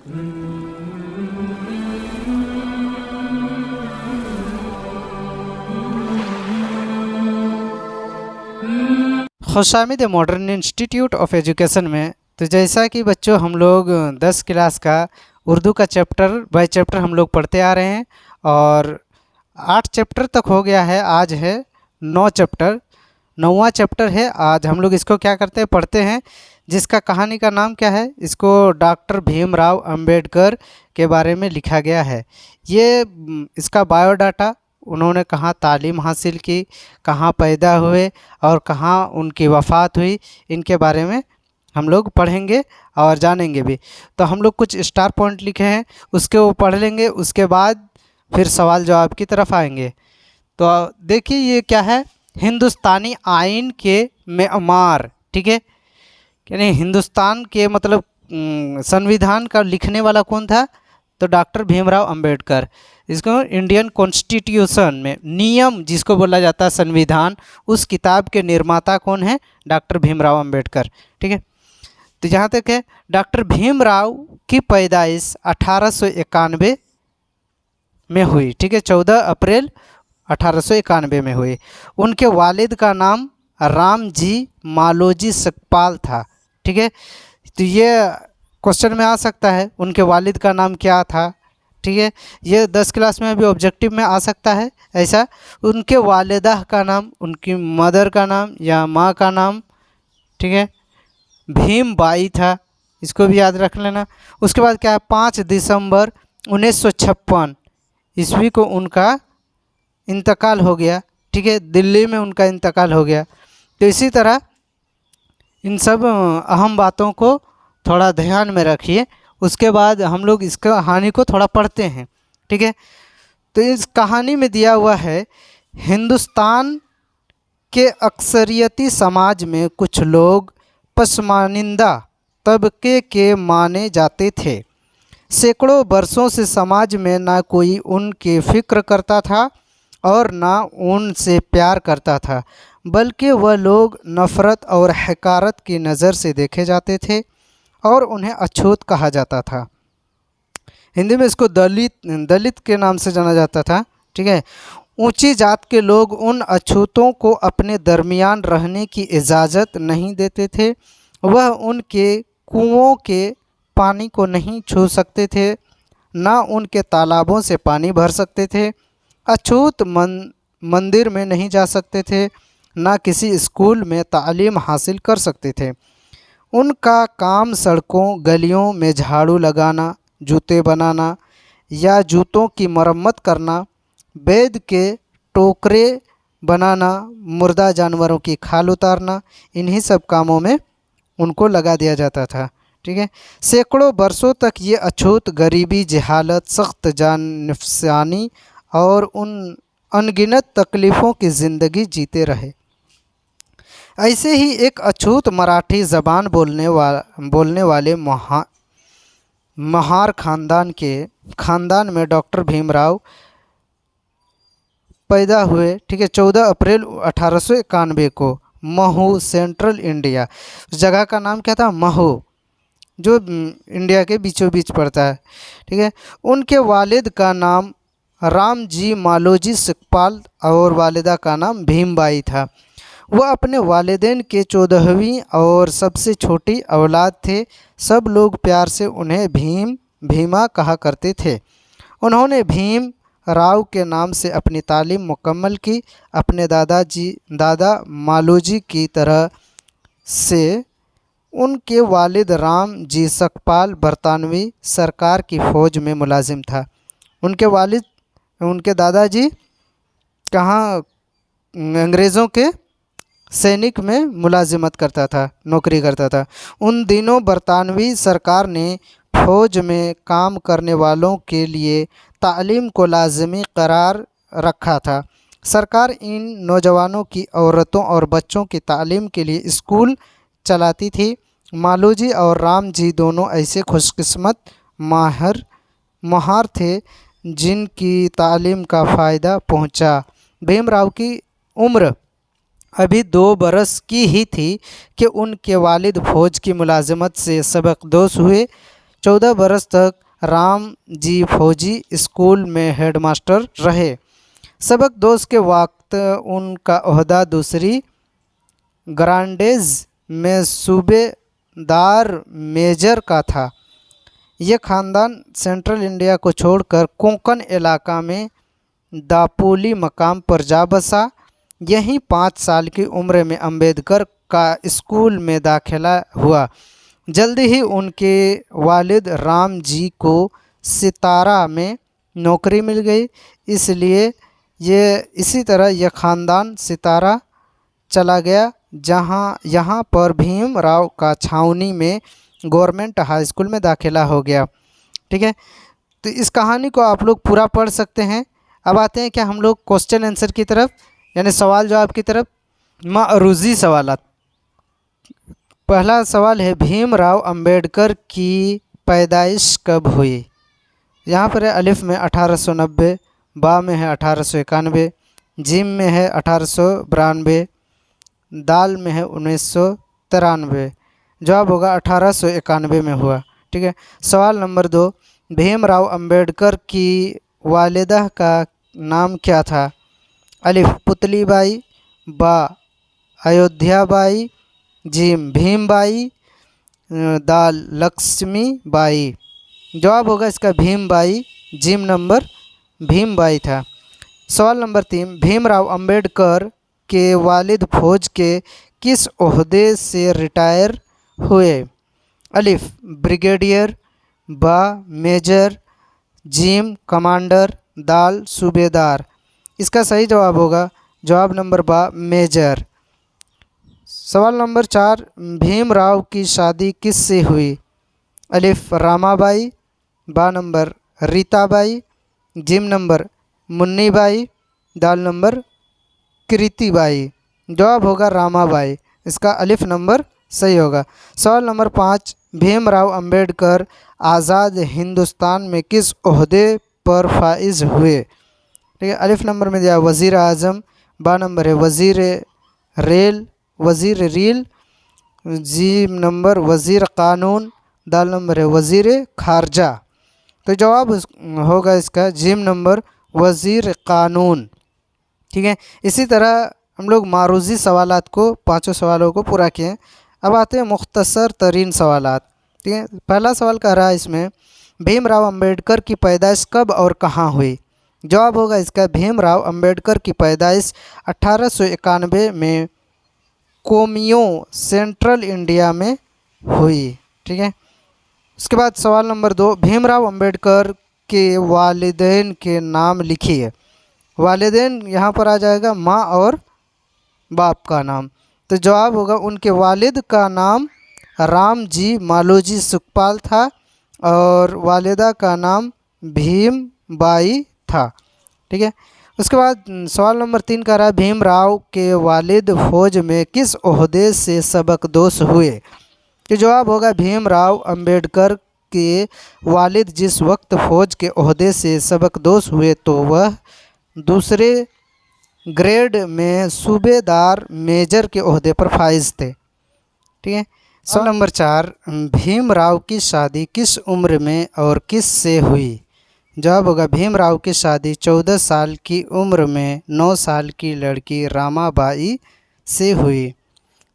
खुशामिद modern institute of education में तो जैसा कि बच्चों हम लोग 10 क्लास का उर्दू का चैप्टर बाय चैप्टर हम लोग पढ़ते आ रहे हैं और 8 चैप्टर तक हो गया है। आज है 9 चैप्टर, 9वां चैप्टर है। आज हम लोग इसको क्या करते हैं, पढ़ते हैं, जिसका कहानी का नाम क्या है, इसको डॉक्टर भीमराव अंबेडकर के बारे में लिखा गया है। ये इसका बायोडाटा, उन्होंने कहाँ तालीम हासिल की, कहाँ पैदा हुए और कहाँ उनकी वफ़ात हुई, इनके बारे में हम लोग पढ़ेंगे और जानेंगे भी। तो हम लोग कुछ स्टार पॉइंट लिखे हैं, उसके वो पढ़ लेंगे, उसके बाद फिर सवाल जवाब की तरफ आएंगे। तो देखिए ये क्या है, हिंदुस्तानी आइन के मेअमार, ठीक है, यानी हिंदुस्तान के मतलब संविधान का लिखने वाला कौन था, तो डॉक्टर भीमराव अंबेडकर। इसको इंडियन कॉन्स्टिट्यूशन में नियम जिसको बोला जाता है संविधान, उस किताब के निर्माता कौन है, डॉक्टर भीमराव अंबेडकर, ठीक है। तो जहाँ तक है डॉक्टर भीमराव की पैदाइश 1891 में हुई, ठीक है, 14 अप्रैल 1891 में हुई। उनके वालिद का नाम रामजी मालोजी सकपाल था, ठीक है। तो ये क्वेश्चन में आ सकता है उनके वालिद का नाम क्या था, ठीक है। ये 10 क्लास में भी ऑब्जेक्टिव में आ सकता है ऐसा। उनके वालिदा का नाम, उनकी मदर का नाम या माँ का नाम, ठीक है, भीमबाई था, इसको भी याद रख लेना। उसके बाद क्या है, 5 दिसंबर 1956 ईस्वी को उनका इंतकाल हो गया, ठीक है, दिल्ली में उनका इंतकाल हो गया। तो इसी तरह इन सब अहम बातों को थोड़ा ध्यान में रखिए। उसके बाद हम लोग इस कहानी को थोड़ा पढ़ते हैं, ठीक है। तो इस कहानी में दिया हुआ है, हिंदुस्तान के अक्सरियती समाज में कुछ लोग पसमानिंदा तबके के माने जाते थे। सैकड़ों वर्षों से समाज में ना कोई उनकी फ़िक्र करता था और ना उनसे प्यार करता था, बल्कि वह लोग नफ़रत और हकारत की नज़र से देखे जाते थे और उन्हें अछूत कहा जाता था। हिंदी में इसको दलित के नाम से जाना जाता था, ठीक है। ऊंची जात के लोग उन अछूतों को अपने दरमियान रहने की इजाज़त नहीं देते थे। वह उनके कुओं के पानी को नहीं छू सकते थे, ना उनके तालाबों से पानी भर सकते थे। अछूत मंदिर में नहीं जा सकते थे, ना किसी स्कूल में तालीम हासिल कर सकते थे। उनका काम सड़कों गलियों में झाड़ू लगाना, जूते बनाना या जूतों की मरम्मत करना, बैद के टोकरे बनाना, मुर्दा जानवरों की खाल उतारना, इन्हीं सब कामों में उनको लगा दिया जाता था, ठीक है। सैकड़ों वर्षों तक ये अछूत गरीबी, जहालत, सख्त जानफसानी और उन अनगिनत तकलीफ़ों की ज़िंदगी जीते रहे। ऐसे ही एक अछूत मराठी ज़बान बोलने वाले महार खानदान में डॉक्टर भीमराव पैदा हुए, ठीक है, 14 अप्रैल 1891 को महू, सेंट्रल इंडिया। उस जगह का नाम क्या था, महू, जो इंडिया के बीचों बीच पड़ता है, ठीक है। उनके वालिद का नाम रामजी मालोजी सकपाल और वालिदा का नाम भीमबाई था। वह अपने वालिदैन के 14वीं और सबसे छोटी औलाद थे। सब लोग प्यार से उन्हें भीमा कहा करते थे। उन्होंने भीम राव के नाम से अपनी तालीम मुकम्मल की। अपने दादा मालोजी की तरह से उनके वालिद राम जी सकपाल बरतानवी सरकार की फ़ौज में मुलाजिम था। उनके दादाजी कहाँ, अंग्रेज़ों के सैनिक में मुलाजिमत करता था, नौकरी करता था। उन दिनों बरतानवी सरकार ने फ़ौज में काम करने वालों के लिए तालीम को लाजमी करार रखा था। सरकार इन नौजवानों की, औरतों और बच्चों की तालीम के लिए स्कूल चलाती थी। मालोजी और राम जी दोनों ऐसे खुशकिस्मत महार थे जिनकी तालीम का फ़ायदा पहुंचा। भीमराव की उम्र अभी 2 बरस की ही थी कि उनके वालिद फ़ौज की मुलाजमत से सबकदोश हुए। 14 बरस तक राम जी फौजी स्कूल में हेडमास्टर रहे। सबक दोस्त के वक्त उनका ओहदा दूसरी ग्रांडेज में सूबेदार मेजर का था। ये ख़ानदान सेंट्रल इंडिया को छोड़कर कोंकण इलाका में दापोली मकाम पर जा बसा। यहीं 5 साल की उम्र में अंबेडकर का स्कूल में दाखिला हुआ। जल्दी ही उनके वालिद राम जी को सितारा में नौकरी मिल गई, इसलिए इसी तरह यह ख़ानदान सितारा चला गया, जहाँ यहाँ पर भीम राव का छावनी में गवर्नमेंट हाई स्कूल में दाखिला हो गया। ठीक है, तो इस कहानी को आप लोग पूरा पढ़ सकते हैं। अब आते हैं क्या हम लोग क्वेश्चन आंसर की तरफ, यानी सवाल जवाब की तरफ। मारूजी सवालात। पहला सवाल है, भीमराव अंबेडकर की पैदाइश कब हुई? यहाँ पर है अलिफ में 1890, बा में है 1891, जीम में है 1892, दाल में है 1993। जवाब होगा 1891 में हुआ। ठीक है। सवाल नंबर 2, भीमराव अंबेडकर की वालिदा का नाम क्या था? अलिफ पुतलीबाई, बा अयोध्याबाई, जीम भीमबाई, दाल लक्ष्मीबाई। जवाब होगा इसका भीमबाई, जीम नंबर भीमबाई था। सवाल नंबर 3, भीमराव अंबेडकर के वालिद फौज के किस ओहदे से रिटायर हुए? अलिफ ब्रिगेडियर, बा मेजर, जीम कमांडर, दाल सूबेदार। इसका सही जवाब होगा जवाब नंबर बा मेजर। सवाल नंबर 4, भीमराव की शादी किससे हुई? अलिफ रामाबाई, बा नंबर रीताबाई, जिम नंबर मुन्नीबाई, दाल नंबर कृतिबाई। जवाब होगा रामाबाई, इसका अलिफ नंबर सही होगा। सवाल नंबर 5, भीमराव अंबेडकर आज़ाद हिंदुस्तान में किस ओहदे पर फाइज हुए? ठीक है, अलिफ नंबर में दिया वज़ीर आज़म, बा नंबर है वज़ीर रील, जी नंबर वज़ीर क़ानून, दाल नंबर है वज़ीर खारजा। तो जवाब होगा इसका जिम नंबर वज़ीर क़ानून। ठीक है, इसी तरह हम लोग मारूजी सवालात को 5 सवालों को पूरा किए। अब आते हैं मुख्तसर तरीन सवालात। ठीक है, पहला सवाल कह रहा है इसमें, भीमराव अंबेडकर की पैदाइश कब और कहाँ हुई? जवाब होगा इसका भीमराव अंबेडकर की पैदाइश 1891 में कोमियो सेंट्रल इंडिया में हुई। ठीक है, उसके बाद सवाल नंबर 2, भीमराव अंबेडकर के वालिदैन के नाम लिखिए। वालिदैन यहाँ पर आ जाएगा माँ और बाप का नाम। तो जवाब होगा उनके वालिद का नाम राम जी मालोजी सुखपाल था और वालिदा का नाम भीम बाई था। ठीक है, उसके बाद सवाल नंबर 3 कह रहा है, भीमराव के वालिद फौज में किस ओहदे से सबकदोश हुए? तो जवाब होगा भीमराव अंबेडकर के वालिद जिस वक्त फ़ौज के ओहदे से सबकदोश हुए तो वह दूसरे ग्रेड में सूबेदार मेजर के ओहदे पर फाइज थे। ठीक है। सवाल नंबर 4, भीमराव की शादी किस उम्र में और किस से हुई? जवाब होगा भीमराव की शादी 14 साल की उम्र में 9 साल की लड़की रामाबाई से हुई।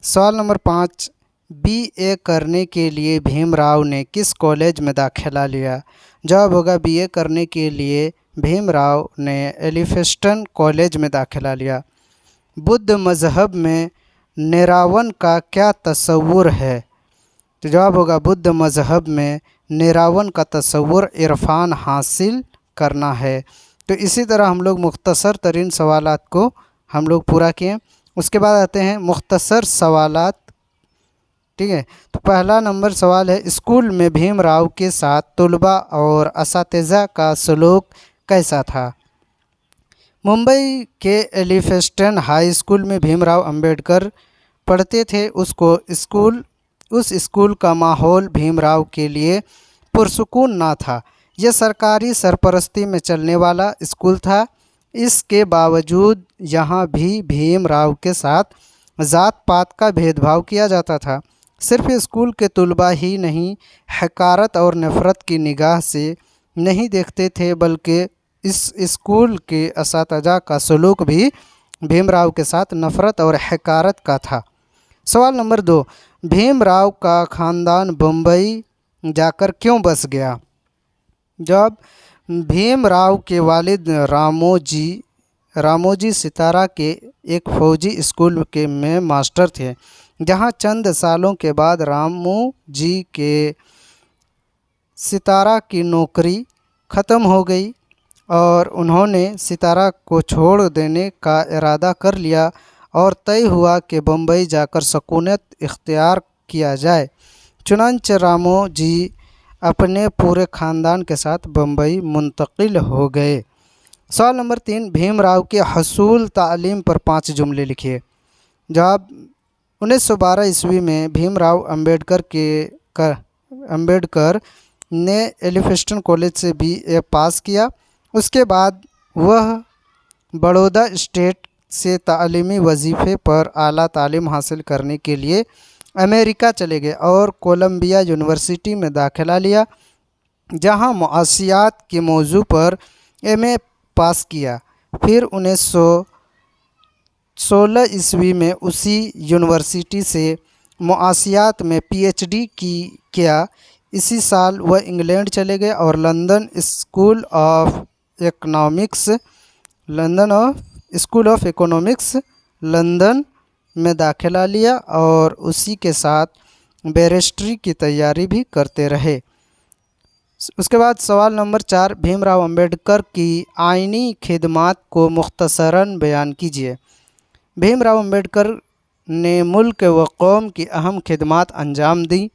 सवाल नंबर 5, बीए करने के लिए भीमराव ने किस कॉलेज में दाखिला लिया? जवाब होगा बीए करने के लिए भीमराव ने एलिफिंस्टन कॉलेज में दाखिला लिया। बुद्ध मज़हब में निरावन का क्या तस्वुर है? तो जवाब होगा बुद्ध मज़हब में निरावन का तस्वुर इरफान हासिल करना है। तो इसी तरह हम लोग मुख्तसर तरीन सवालात को हम लोग पूरा किए। उसके बाद आते हैं मुख्तसर सवालात। ठीक है, तो पहला नंबर सवाल है, स्कूल में भीमराव के साथ तलबा और असातिज़ा का सलूक कैसा था? मुंबई के एलिफिंस्टन हाई स्कूल में भीमराव अंबेडकर पढ़ते थे। उस स्कूल का माहौल भीमराव के लिए पुरसुकून ना था। यह सरकारी सरपरस्ती में चलने वाला स्कूल था। इसके बावजूद यहाँ भी भीमराव के साथ ज़ात पात का भेदभाव किया जाता था। सिर्फ स्कूल के तलबा ही नहीं हकारत और नफ़रत की निगाह से नहीं देखते थे, बल्कि इस स्कूल के असातिज़ा का सलूक भी भीमराव के साथ नफ़रत और हकारत का था। सवाल नंबर 2, भीमराव का ख़ानदान बम्बई जाकर क्यों बस गया? जब भीमराव के वालिद रामोजी सितारा के एक फ़ौजी स्कूल के में मास्टर थे, जहां चंद सालों के बाद रामू जी के सितारा की नौकरी ख़त्म हो गई और उन्होंने सितारा को छोड़ देने का इरादा कर लिया और तय हुआ कि बम्बई जाकर सकूनत इख्तियार किया जाए। चुनांचे रामू जी अपने पूरे ख़ानदान के साथ बम्बई मुंतकिल हो गए। सवाल नंबर 3, भीमराव के हसूल तालीम पर 5 जुमले लिखिए। जवाब, 1912 ईस्वी में भीमराव अम्बेडकर ने एलिफिंस्टन कॉलेज से BA पास किया। उसके बाद वह बड़ौदा स्टेट से तालीमी वजीफ़े पर आला तालीम हासिल करने के लिए अमेरिका चले गए और कोलंबिया यूनिवर्सिटी में दाखिला लिया, जहां मुआसियात के मौजू पर MA पास किया। फिर 1916 ईस्वी में उसी यूनिवर्सिटी से मुआसियात में PhD किया। इसी साल वह इंग्लैंड चले गए और London school of economics London में दाखिला लिया और उसी के साथ बैरिस्ट्री की तैयारी भी करते रहे। उसके बाद सवाल नंबर 4, भीमराव अंबेडकर की आइनी खिदमात को मुख्तसरन बयान कीजिए। भीमराव अंबेडकर ने मुल्क व कौम की अहम खिदमात अंजाम दी,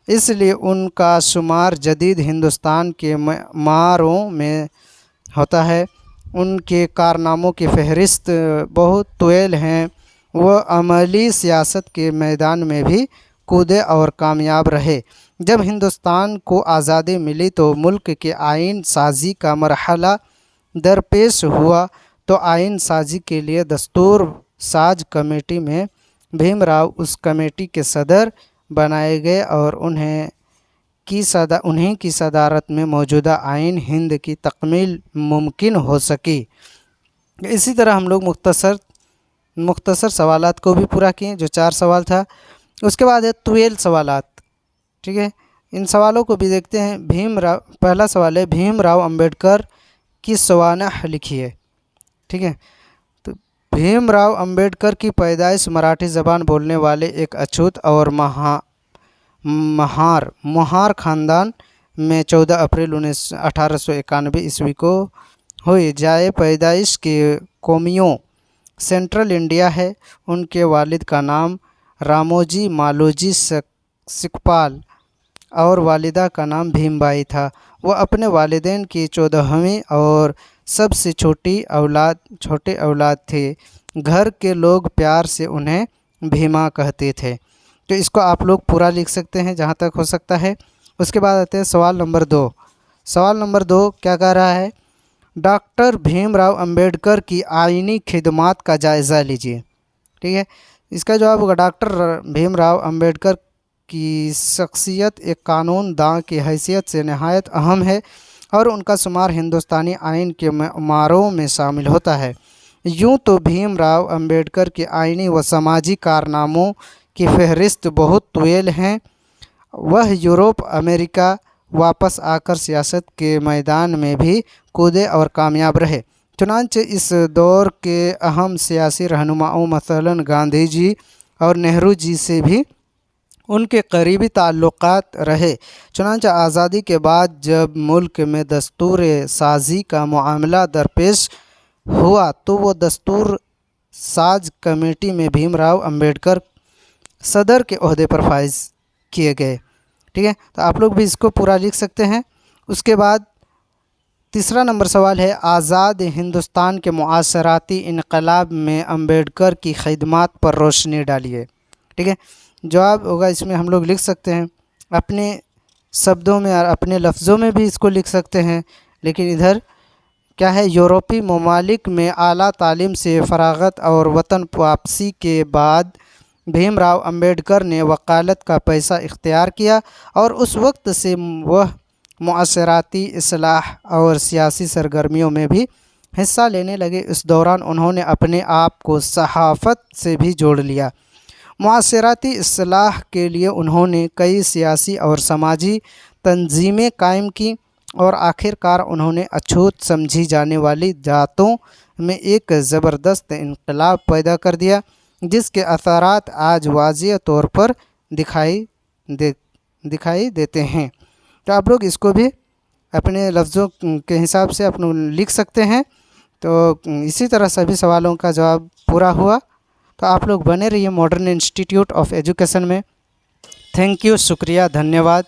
इसलिए उनका शुमार जदीद हिंदुस्तान के मारों में होता है। उनके कारनामों की फहरिस्त बहुत तवील हैं। वह अमली सियासत के मैदान में भी कूदे और कामयाब रहे। जब हिंदुस्तान को आज़ादी मिली तो मुल्क के आइन साजी का मरहला दरपेश हुआ, तो आइन साजी के लिए दस्तूर साज कमेटी में भीमराव उस कमेटी के सदर बनाए गए और उन्हीं की सदारत में मौजूदा आइन हिंद की तकमील मुमकिन हो सकी। इसी तरह हम लोग मुख्तसर सवालात को भी पूरा किए, जो 4 सवाल था। उसके बाद है तवील सवालात, ठीक है। इन सवालों को भी देखते हैं। पहला सवाल है, भीमराव अंबेडकर की सवानह लिखिए, ठीक है। तो भीमराव अंबेडकर की पैदाइश मराठी ज़बान बोलने वाले एक अछूत और महार ख़ानदान में 14 अप्रैल 1891 ईस्वी को हुई। जाए पैदाइश के कोमियों सेंट्रल इंडिया है। उनके वालिद का नाम रामोजी मालोजी सिकपाल और वालिदा का नाम भीमबाई था। वह अपने वालिदैन की 14वीं और सबसे छोटे औलाद थे। घर के लोग प्यार से उन्हें भीमा कहते थे। तो इसको आप लोग पूरा लिख सकते हैं जहाँ तक हो सकता है। उसके बाद आते हैं सवाल नंबर 2। सवाल नंबर 2 क्या कह रहा है? डॉक्टर भीमराव अंबेडकर की आइनी खिदमात का जायज़ा लीजिए, ठीक है। इसका जवाब होगा, डॉक्टर भीमराव अंबेडकर की शख्सियत एक कानून दां की हैसियत से नहायत अहम है और उनका शुमार हिंदुस्तानी आइन के मारों में शामिल होता है। यूँ तो भीमराव अंबेडकर के आइनी व समाजी कारनामों की फहरिस्त बहुत तवील हैं। वह यूरोप अमेरिका वापस आकर सियासत के मैदान में भी कूदे और कामयाब रहे। चुनांचे इस दौर के अहम सियासी रहनुमाओं मसलन गांधी जी और नेहरू जी से भी उनके करीबी ताल्लुकात रहे। चुनांचे आज़ादी के बाद जब मुल्क में दस्तूर साजी का मामला दरपेश हुआ तो वो दस्तूर साज कमेटी में भीमराव अंबेडकर सदर के ओहदे पर फाइज किए गए, ठीक है। तो आप लोग भी इसको पूरा लिख सकते हैं। उसके बाद तीसरा नंबर सवाल है, आज़ाद हिंदुस्तान के मुआसराती इनकलाब में अंबेडकर की खिदमात पर रोशनी डालिए, ठीक है। जवाब होगा, इसमें हम लोग लिख सकते हैं अपने शब्दों में और अपने लफ्ज़ों में भी इसको लिख सकते हैं, लेकिन इधर क्या है, यूरोपी ममालिक में आला तालीम से फ़राग़त और वतन वापसी के बाद भीमराव अंबेडकर ने वकालत का पैसा इख्तियार किया और उस वक्त से वह मुआसराती इस्लाह और सियासी सरगर्मियों में भी हिस्सा लेने लगे। इस दौरान उन्होंने अपने आप को सहाफ़त से भी जोड़ लिया। मुआसराती इस्लाह के लिए उन्होंने कई सियासी और समाजी तंजीमें कायम की और आखिरकार उन्होंने अछूत समझी जाने वाली जातों में एक ज़बरदस्त इनकलाब पैदा कर दिया, जिसके असरात आज वाज़िह तौर पर दिखाई देते हैं। तो आप लोग इसको भी अपने लफ्ज़ों के हिसाब से अपने लिख सकते हैं। तो इसी तरह सभी सवालों का जवाब पूरा हुआ। तो आप लोग बने रहिए मॉडर्न इंस्टीट्यूट ऑफ एजुकेशन में। थैंक यू, शुक्रिया, धन्यवाद।